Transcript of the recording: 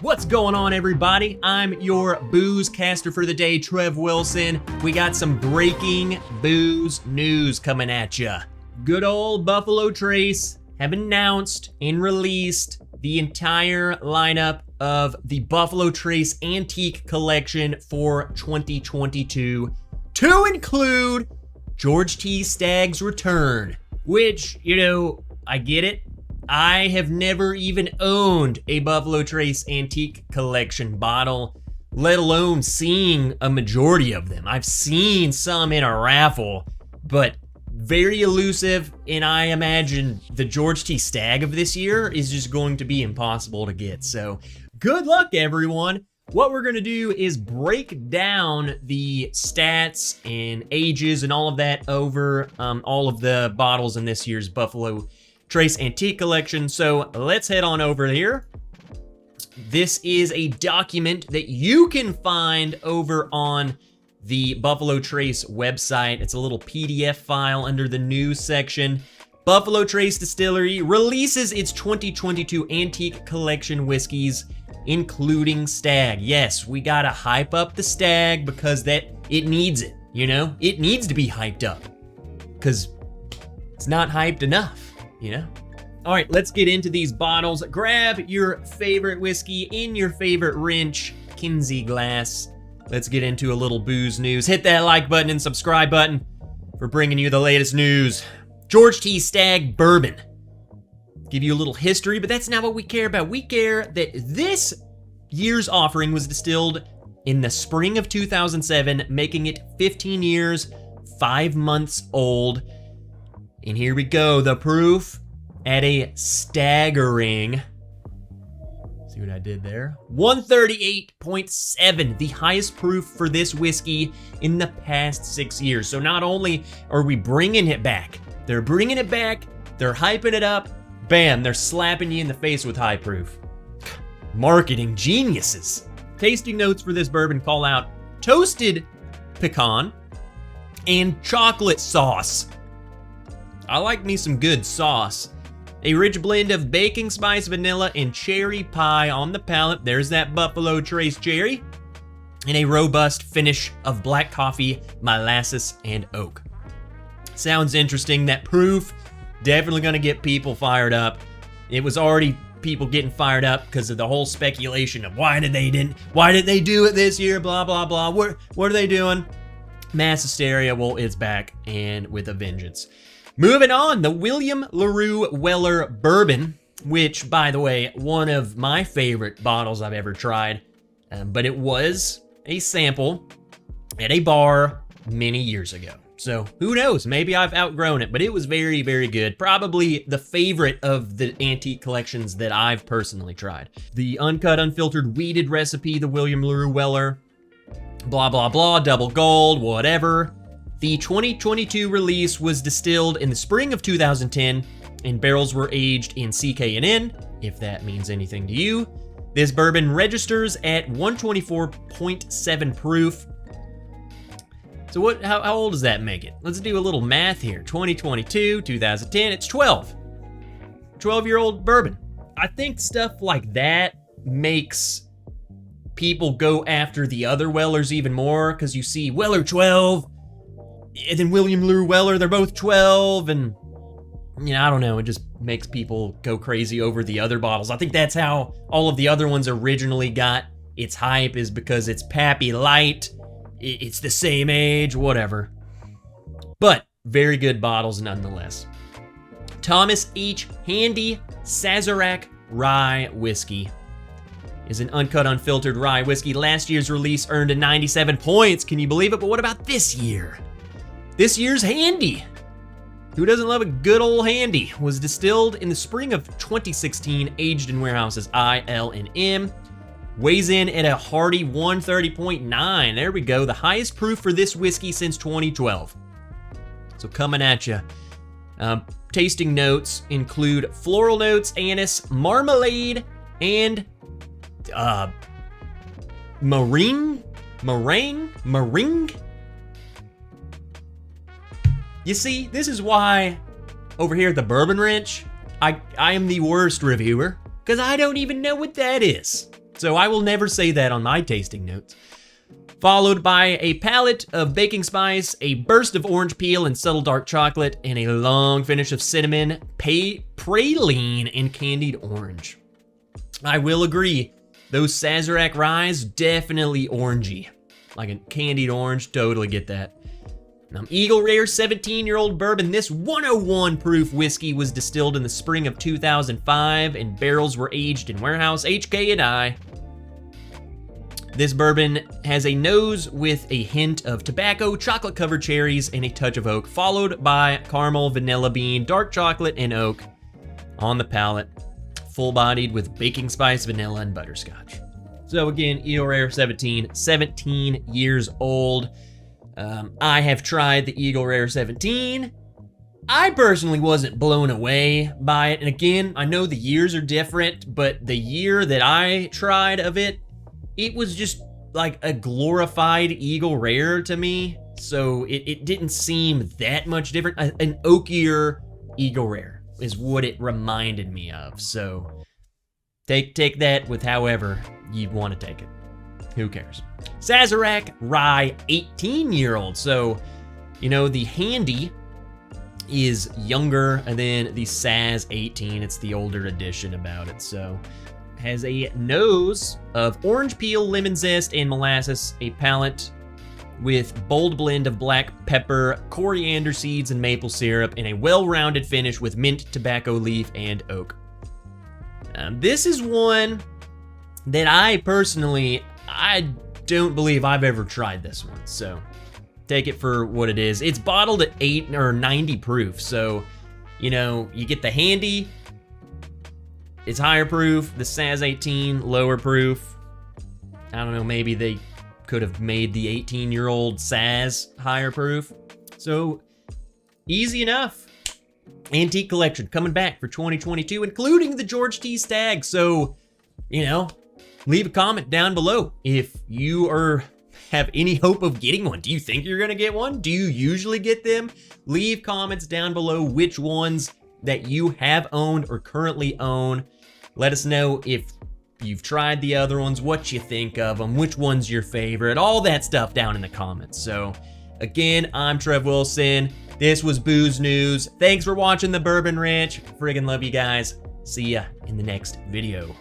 What's going on, everybody? I'm your booze caster for the day, Trev Wilson. We got some breaking booze news coming at ya. Good old Buffalo Trace have announced and released the entire lineup of the Buffalo Trace Antique Collection for 2022 to include George T. Stagg's return, which, I get it. I have never even owned a Buffalo Trace Antique Collection bottle, let alone seeing a majority of them. I've seen some in a raffle, but very elusive, and I imagine the George T. Stagg of this year is just going to be impossible to get. So good luck, everyone. What we're going to do is break down the stats and ages and all of that over all of the bottles in this year's Buffalo Trace Antique Collection. So let's head on over here. This is a document that you can find over on the Buffalo Trace website. It's a little PDF file under the news section. Buffalo Trace Distillery releases its 2022 Antique Collection whiskeys, including Stagg. Yes, we gotta hype up the Stagg because it needs it, It needs to be hyped up because it's not hyped enough. All right, let's get into these bottles. Grab your favorite whiskey in your favorite wrench Kinsey glass. Let's get into a little booze news. Hit that like button and subscribe button for bringing you the latest news. George T. Stagg Bourbon. Give you a little history, but that's not what we care about. We care that this year's offering was distilled in the spring of 2007, making it 15 years, 5 months old. And here we go, the proof at a staggering, see what I did there? 138.7, the highest proof for this whiskey in the past 6 years. So not only are we bringing it back, they're bringing it back, they're hyping it up, bam, they're slapping you in the face with high proof. Marketing geniuses. Tasting notes for this bourbon call out toasted pecan and chocolate sauce. I like me some good sauce. A rich blend of baking spice, vanilla, and cherry pie on the palate. There's that Buffalo Trace cherry. And a robust finish of black coffee, molasses, and oak. Sounds interesting. That proof, definitely gonna get people fired up. It was already people getting fired up because of the whole speculation of why did they do it this year, blah, blah, blah. What are they doing? Mass hysteria, well, it's back and with a vengeance. Moving on, the William LaRue Weller Bourbon, which, by the way, one of my favorite bottles I've ever tried, but it was a sample at a bar many years ago. So who knows, maybe I've outgrown it, but it was very, very good. Probably the favorite of the antique collections that I've personally tried. The uncut, unfiltered, weeded recipe, the William LaRue Weller, blah, blah, blah, double gold, whatever. The 2022 release was distilled in the spring of 2010, and barrels were aged in CK&N, if that means anything to you. This bourbon registers at 124.7 proof. So how old does that make it? Let's do a little math here. 2022, 2010, it's 12. 12-year-old bourbon. I think stuff like that makes people go after the other Wellers even more, because you see Weller 12, and then William LaRue Weller, they're both 12, and I don't know, it just makes people go crazy over the other bottles. I think that's how all of the other ones originally got its hype, is because it's Pappy Light, it's the same age, whatever. But very good bottles nonetheless. Thomas H. Handy Sazerac Rye Whiskey is an uncut, unfiltered rye whiskey. Last year's release earned a 97 points. Can you believe it? But what about this year? This year's Handy. Who doesn't love a good old Handy? Was distilled in the spring of 2016, aged in warehouses I, L, and M. Weighs in at a hearty 130.9. There we go. The highest proof for this whiskey since 2012. So coming at you. Tasting notes include floral notes, anise, marmalade, and meringue. You see, this is why over here at the Bourbon Wrench, I am the worst reviewer, because I don't even know what that is. So I will never say that on my tasting notes. Followed by a palette of baking spice, a burst of orange peel and subtle dark chocolate, and a long finish of cinnamon, praline, and candied orange. I will agree, those Sazerac ryes, definitely orangey. Like a candied orange, totally get that. Eagle Rare 17-year-old bourbon. This 101 proof whiskey was distilled in the spring of 2005, and barrels were aged in warehouse HK&I. This bourbon has a nose with a hint of tobacco, chocolate-covered cherries, and a touch of oak, followed by caramel, vanilla bean, dark chocolate, and oak on the palate, full-bodied with baking spice, vanilla, and butterscotch. So again, Eagle Rare 17 years old. I have tried the Eagle Rare 17. I personally wasn't blown away by it. And again, I know the years are different, but the year that I tried of it, it was just like a glorified Eagle Rare to me. So it didn't seem that much different. An oakier Eagle Rare is what it reminded me of. So take that with however you want to take it. Who cares? Sazerac Rye 18-year-old. So, you know, the Handy is younger than the Saz 18. It's the older edition about it. So, has a nose of orange peel, lemon zest, and molasses, a palate with bold blend of black pepper, coriander seeds, and maple syrup, and a well-rounded finish with mint, tobacco leaf, and oak. This is one that I don't believe I've ever tried this one, so take it for what it is. It's bottled at 8 or 90 proof, so, you know, you get the Handy, it's higher proof, the Saz 18, lower proof. I don't know, maybe they could have made the 18-year-old Saz higher proof. So, easy enough. Antique collection coming back for 2022, including the George T. Stagg, so, you know, leave a comment down below if you have any hope of getting one. Do you think you're gonna get one? Do you usually get them? Leave comments down below which ones that you have owned or currently own. Let us know if you've tried the other ones, what you think of them, which one's your favorite, all that stuff down in the comments. So again, I'm Trev Wilson. This was Booze News. Thanks for watching the Bourbon Ranch. Friggin' love you guys. See ya in the next video.